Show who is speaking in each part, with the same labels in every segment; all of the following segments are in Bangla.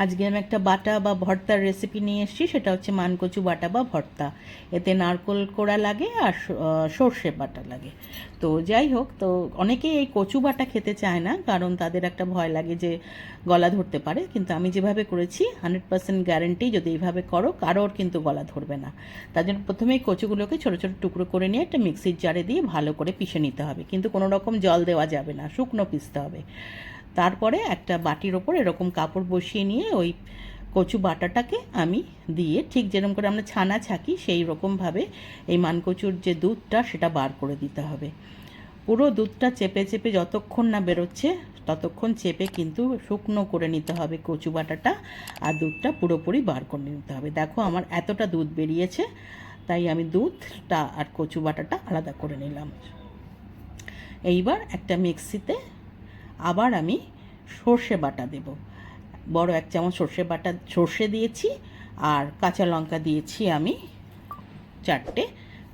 Speaker 1: আজকে আমি একটা বাটা বা ভর্তার রেসিপি নিয়ে এসেছি, সেটা হচ্ছে মানকচু বাটা বা ভর্তা। এতে নারকোল কোড়া লাগে আর সর্ষে বাটা লাগে। তো যাই হোক, তো অনেকেই এই কচু বাটা খেতে চায় না, কারণ তাদের একটা ভয় লাগে যে গলা ধরতে পারে। কিন্তু আমি যেভাবে করেছি 100% গ্যারেন্টি, যদি এইভাবে করো কারোর কিন্তু গলা ধরবে না। তার জন্য প্রথমেই কচুগুলোকে ছোটো ছোটো টুকরো করে নিয়ে একটা মিক্সির জারে দিয়ে ভালো করে পিষে নিতে হবে, কিন্তু কোনো রকম জল দেওয়া যাবে না, শুকনো পিষতে হবে। তারপরে একটা বাটির ওপর এরকম কাপড় বসিয়ে নিয়ে ওই কচু বাটাটাকে আমি দিয়ে, ঠিক যেরকম করে আমরা ছানা ছাকি সেই রকমভাবে এই মানকচুর যে দুধটা সেটা বার করে দিতে হবে। পুরো দুধটা চেপে চেপে যতক্ষণ না বেরোচ্ছে ততক্ষণ চেপে কিন্তু শুকনো করে নিতে হবে কচু বাটাটা, আর দুধটা পুরোপুরি বার করে নিতে হবে। দেখো আমার এতটা দুধ বেরিয়েছে, তাই আমি দুধটা আর কচু বাটাটা আলাদা করে নিলাম। এইবার একটা মিক্সিতে আবার আমি সর্ষে বাটা দেব। বড় 1 চামচ সর্ষে দিয়েছি, আর কাঁচা লঙ্কা দিয়েছি আমি 4টে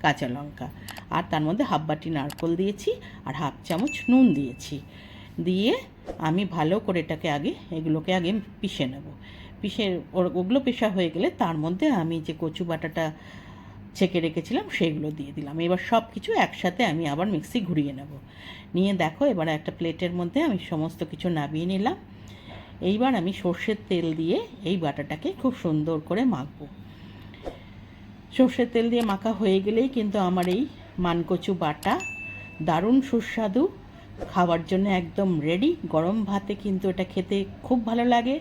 Speaker 1: কাঁচা লঙ্কা, আর তার মধ্যে হাফ বাটি নারকেল দিয়েছি, আর হাফ চামচ নুন দিয়েছি। দিয়ে আমি ভালো করে এগুলোকে আগে পিষে নেব। ওগুলো পেশা হয়ে গেলে তার মধ্যে আমি যে কচু বাটাটা ছেঁকে রেখেছিলাম সেগুলো দিয়ে দিলাম। এবার সব কিছু একসাথে আমি আবার মিক্সি ঘুরিয়ে নেব। নিয়ে দেখো, এবার একটা প্লেটের মধ্যে আমি সমস্ত কিছু নামিয়ে নিলাম। এইবার আমি সর্ষের তেল দিয়ে এই বাটাটাকে খুব সুন্দর করে মাখবো। সর্ষের তেল দিয়ে মাখা হয়ে গেলেই কিন্তু আমার এই মানকচু বাটা দারুণ সুস্বাদু, খাওয়ার জন্য একদম রেডি। গরম ভাতে কিন্তু এটা খেতে খুব ভালো লাগে,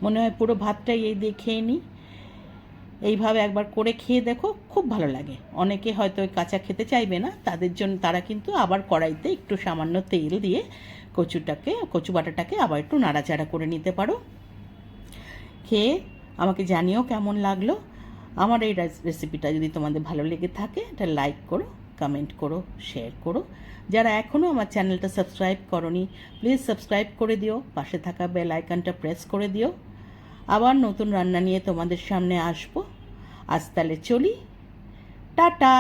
Speaker 1: মনে হয় পুরো ভাতটাই এই দিয়ে খেয়ে নিই। এইভাবে একবার করে খেয়ে দেখো, খুব ভালো লাগে। অনেকে হয়তো ওই কাঁচা খেতে চাইবে না, তারা কিন্তু আবার কড়াইতে একটু সামান্য তেল দিয়ে কচু বাটাটাকে আবার একটু নাড়াচাড়া করে নিতে পারো। খেয়ে আমাকে জানিও কেমন লাগলো। আমার এই রেসিপিটা যদি তোমাদের ভালো লেগে থাকে, এটা লাইক করো, কমেন্ট করো, শেয়ার করো। যারা এখনও আমার চ্যানেলটা সাবস্ক্রাইব করোনি, প্লিজ সাবস্ক্রাইব করে দিও, পাশে থাকা বেল আইকনটা প্রেস করে দিও। আবার নতুন রান্না নিয়ে তোমাদের সামনে আসবো। আজ তাহলে চলি, টাটা।